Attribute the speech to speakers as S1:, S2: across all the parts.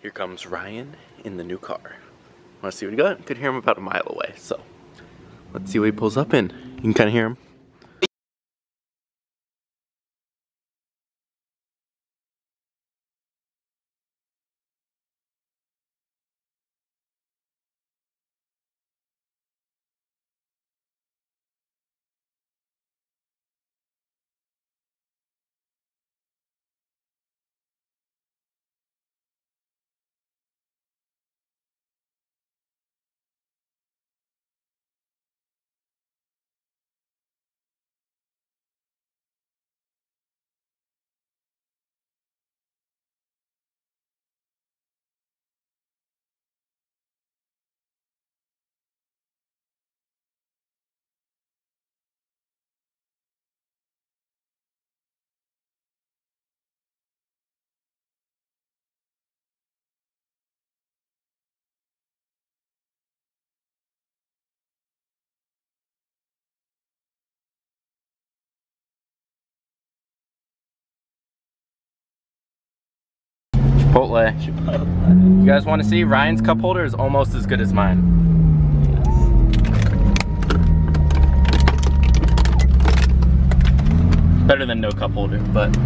S1: Here comes Ryan in the new car. Want to see what he got? Could hear him about a mile away, so let's see what he pulls up in. You can kind of hear him. Chipotle. You guys want to see? Ryan's cup holder is almost as good as mine. Yes. Better than no cup holder, but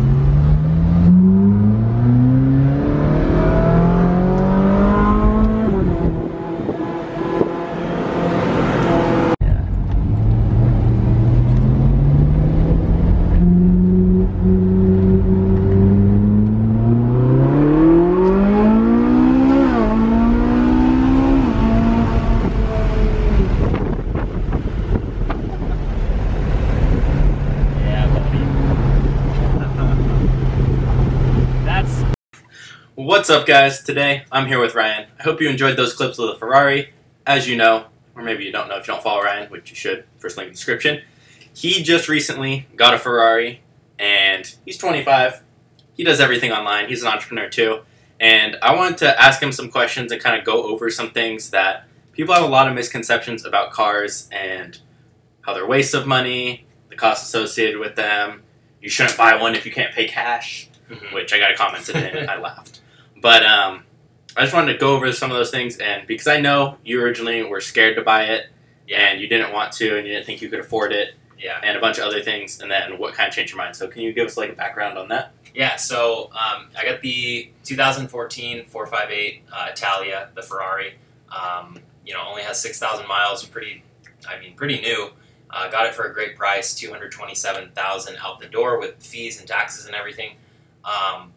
S1: what's up, guys? Today I'm here with Ryan. I hope you enjoyed those clips of the Ferrari. As you know, or maybe you don't know if you don't follow Ryan, which you should, first link in the description. He just recently got a Ferrari and he's 25. He does everything online. He's an entrepreneur too. And I wanted to ask him some questions and kind of go over some things that people have a lot of misconceptions about cars and how they're waste of money, the costs associated with them. You shouldn't buy one if you can't pay cash, which I got a comment today and I laughed. But I just wanted to go over some of those things, and because I know you originally were scared to buy it, and you didn't want to, and you didn't think you could afford it, and a bunch of other things, and then what kind of changed your mind? So can you give us like a background on that?
S2: Yeah, so I got the 2014 458 Italia, the Ferrari. Only has 6,000 miles, pretty new. Got it for a great price, $227,000 out the door with fees and taxes and everything.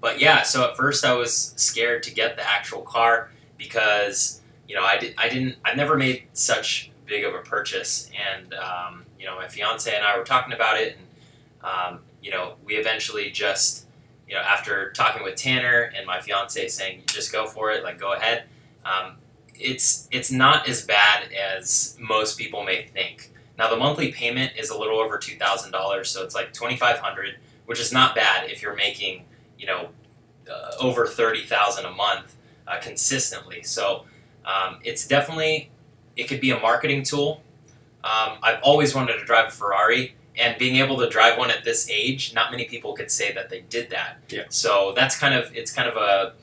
S2: But yeah, so at first I was scared to get the actual car because, I've never made such big of a purchase. And, my fiance and I were talking about it, and, we eventually just, after talking with Tanner and my fiance saying, just go for it, like, go ahead. It's not as bad as most people may think. Now, the monthly payment is a little over $2,000, so it's like $2,500, which is not bad if you're making over $30,000 a month consistently. So it could be a marketing tool. I've always wanted to drive a Ferrari, and being able to drive one at this age, not many people could say that they did that.
S1: Yeah.
S2: So it's kind of a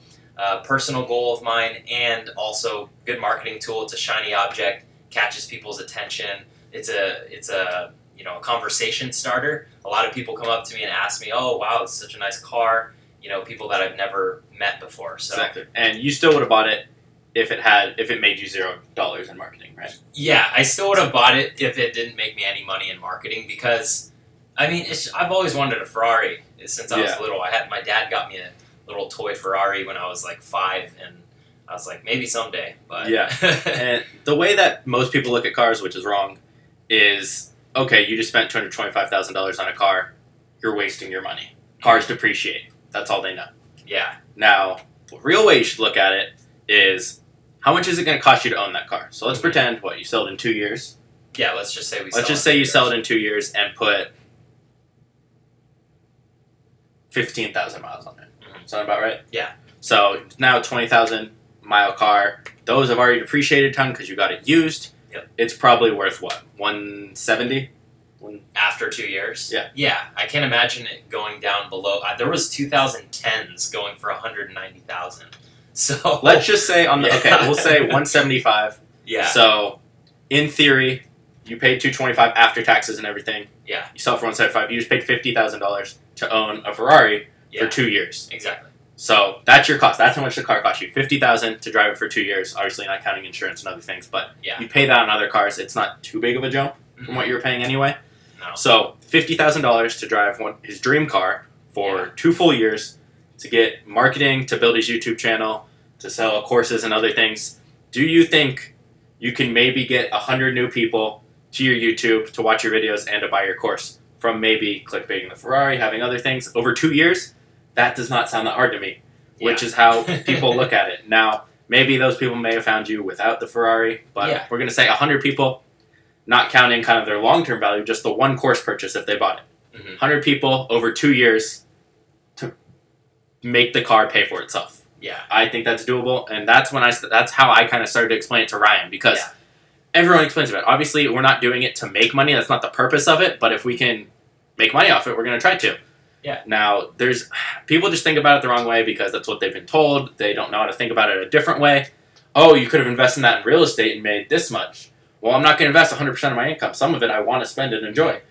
S2: personal goal of mine, and also good marketing tool. It's a shiny object, catches people's attention. It's a conversation starter. A lot of people come up to me and ask me, "Oh, wow, it's such a nice car." People that I've never met before. So.
S1: Exactly. And you still would have bought it if it made you $0 in marketing, right?
S2: Yeah, I still would have bought it if it didn't make me any money in marketing, because, I've always wanted a Ferrari since I was little. My dad got me a little toy Ferrari when I was like 5, and I was like, maybe someday. But
S1: yeah. And the way that most people look at cars, which is wrong, is, okay, you just spent $225,000 on a car, you're wasting your money. Cars depreciate. That's all they know.
S2: Yeah.
S1: Now, the real way you should look at it is, how much is it going to cost you to own that car? So let's pretend, you sell it in 2 years?
S2: Yeah, let's just say
S1: you sell it in 2 years and put 15,000 miles on it. Sound about right?
S2: Yeah.
S1: So now 20,000 mile car. Those have already depreciated a ton because you got it used.
S2: Yep.
S1: It's probably worth what? 170?
S2: After 2 years?
S1: Yeah.
S2: Yeah, I can't imagine it going down below. There was 2010s going for 190,000. So
S1: let's just say okay, we'll say 175.
S2: Yeah.
S1: So in theory, you paid 225 after taxes and everything.
S2: Yeah.
S1: You sell it for 175. You just paid $50,000 to own a Ferrari for 2 years.
S2: Exactly.
S1: So that's your cost. That's how much the car cost you. $50,000 to drive it for 2 years. Obviously, not counting insurance and other things, but you pay that on other cars. It's not too big of a jump from what you were paying anyway.
S2: No.
S1: So $50,000 to drive his dream car for 2 full years, to get marketing, to build his YouTube channel, to sell courses and other things. Do you think you can maybe get 100 new people to your YouTube to watch your videos and to buy your course from maybe clickbaiting the Ferrari, having other things over 2 years? That does not sound that hard to me, which is how people look at it. Now, maybe those people may have found you without the Ferrari, but we're going to say 100 people, not counting kind of their long-term value, just the one course purchase if they bought it. 100 people over 2 years to make the car pay for itself.
S2: Yeah.
S1: I think that's doable, and that's how I kind of started to explain it to Ryan, because everyone explains about it. Obviously, we're not doing it to make money. That's not the purpose of it, but if we can make money off it, we're going to try to.
S2: Yeah.
S1: Now, people just think about it the wrong way because that's what they've been told. They don't know how to think about it a different way. Oh, you could have invested that in real estate and made this much. Well, I'm not going to invest 100% of my income. Some of it I want to spend and enjoy.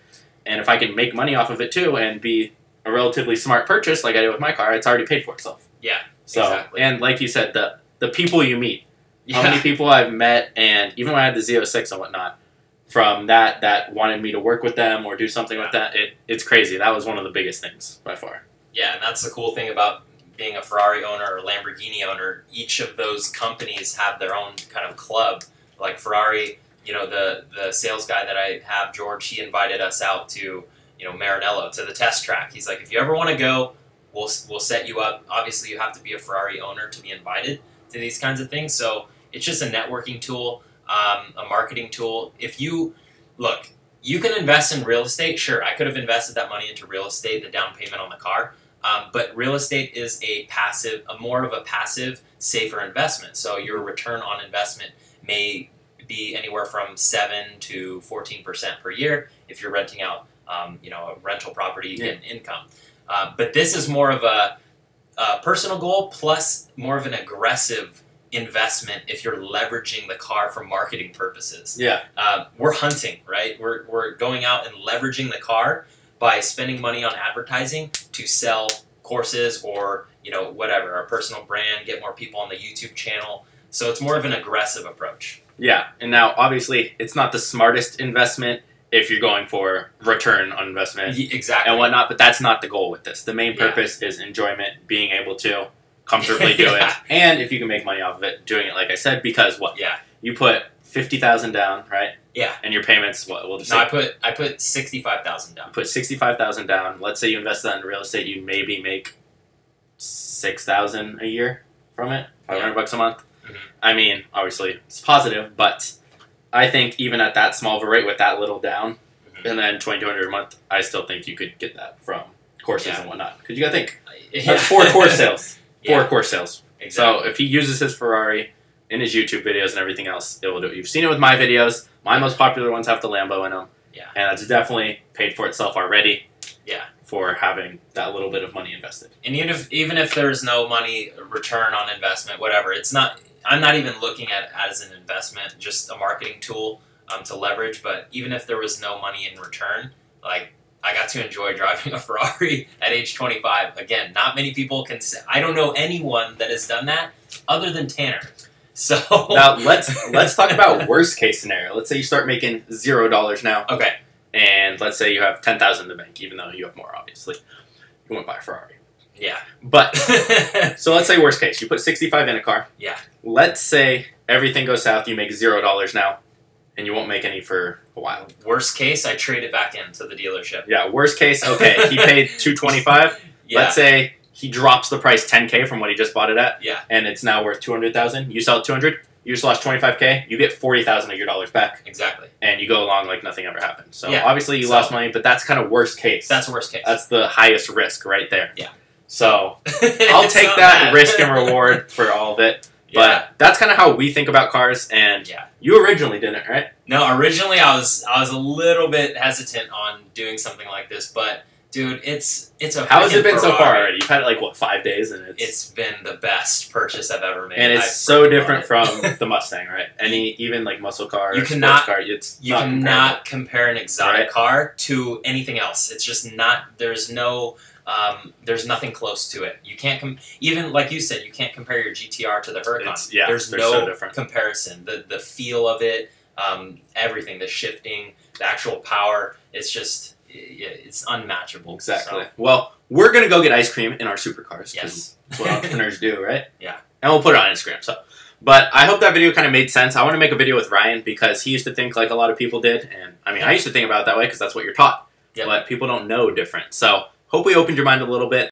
S1: And if I can make money off of it too and be a relatively smart purchase like I did with my car, it's already paid for itself.
S2: Yeah,
S1: so,
S2: exactly.
S1: And like you said, the people you meet. How many people I've met, and even when I had the Z06 and whatnot, from that wanted me to work with them or do something with that, it's crazy. That was one of the biggest things by far.
S2: Yeah, and that's the cool thing about being a Ferrari owner or Lamborghini owner. Each of those companies have their own kind of club. Like Ferrari, the sales guy that I have, George, he invited us out to, Maranello, to the test track. He's like, if you ever want to go, we'll set you up. Obviously, you have to be a Ferrari owner to be invited to these kinds of things. So it's just a networking tool. A marketing tool. If you can invest in real estate. Sure, I could have invested that money into real estate, the down payment on the car. But real estate is more of a passive, safer investment. So your return on investment may be anywhere from 7 to 14% per year if you're renting out, a rental property, you get income. But this is more of a personal goal plus more of an aggressive investment if you're leveraging the car for marketing purposes.
S1: Yeah.
S2: We're hunting, right? We're going out and leveraging the car by spending money on advertising to sell courses or, whatever, our personal brand, get more people on the YouTube channel. So it's more of an aggressive approach.
S1: Yeah. And now, obviously, it's not the smartest investment if you're going for return on investment.
S2: Exactly.
S1: And whatnot, but that's not the goal with this. The main purpose is enjoyment, being able to comfortably do it, and if you can make money off of it, doing it like I said, because you put $50,000 down, right?
S2: Yeah.
S1: And your payments, we'll just
S2: say I put $65,000 down.
S1: You put $65,000 down. Let's say you invest that in real estate, you maybe make $6,000 a year from it, $500 a month. I mean, obviously it's positive, but I think even at that small of a rate with that little down, and then $2,200 a month, I still think you could get that from courses and whatnot. Because you got to think, that's 4 course sales. 4 course sales.
S2: Exactly.
S1: So if he uses his Ferrari in his YouTube videos and everything else, it will do it. You've seen it with my videos. My most popular ones have the Lambo in them.
S2: Yeah.
S1: And that's definitely paid for itself already.
S2: Yeah.
S1: For having that little bit of money invested.
S2: And even if there's no money return on investment, whatever, I'm not even looking at it as an investment, just a marketing tool to leverage. But even if there was no money in return, I got to enjoy driving a Ferrari at age 25. Again, not many people can say. I don't know anyone that has done that other than Tanner. So
S1: now let's talk about worst case scenario. Let's say you start making $0 now.
S2: Okay.
S1: And let's say you have $10,000 in the bank, even though you have more, obviously. You wouldn't buy a Ferrari.
S2: Yeah.
S1: But so let's say worst case, you put $65 in a car.
S2: Yeah.
S1: Let's say everything goes south, you make $0 now. And you won't make any for a while.
S2: Worst case, I trade it back into the dealership.
S1: Yeah, worst case, okay, he paid $225.
S2: Yeah.
S1: Let's say he drops the price $10K from what he just bought it at.
S2: Yeah.
S1: And it's now worth $200,000. You sell it $200, you just lost $25K, you get $40,000 of your dollars back.
S2: Exactly. And
S1: you go along like nothing ever happened. So obviously you lost money, but that's kind of worst case.
S2: That's worst case.
S1: That's the highest risk right there.
S2: Yeah.
S1: So I'll take that risk and reward for all of it. But that's kind of how we think about cars, and you originally didn't, right?
S2: No, originally I was a little bit hesitant on doing something like this, but Dude, it's a.
S1: How has it been so far
S2: Ferrari.
S1: already? You've had it like what, 5 days, and
S2: It's been the best purchase I've ever made.
S1: and it's
S2: I've
S1: so
S2: freaking
S1: different
S2: loved
S1: from the Mustang, right? Even like muscle car,
S2: You
S1: or
S2: cannot-
S1: sports car, it's
S2: You
S1: not
S2: cannot compare an exotic
S1: Right.
S2: car to anything else. It's just not. There's no. There's nothing close to it. You can't even like you said. You can't compare your GTR to the Huracan. There's
S1: they're
S2: no
S1: so different.
S2: comparison. The feel of it, everything, the shifting, the actual power. It's just it's unmatchable.
S1: Exactly.
S2: So,
S1: Well, we're gonna go get ice cream in our supercars.
S2: yes.
S1: That's what entrepreneurs do, right?
S2: Yeah.
S1: And we'll put it on Instagram. So, but I hope that video kind of made sense. I want to make a video with Ryan because he used to think like a lot of people did, and I mean, I used to think about it that way because that's what you're taught.
S2: Yep.
S1: But people don't know different. So, hope we opened your mind a little bit.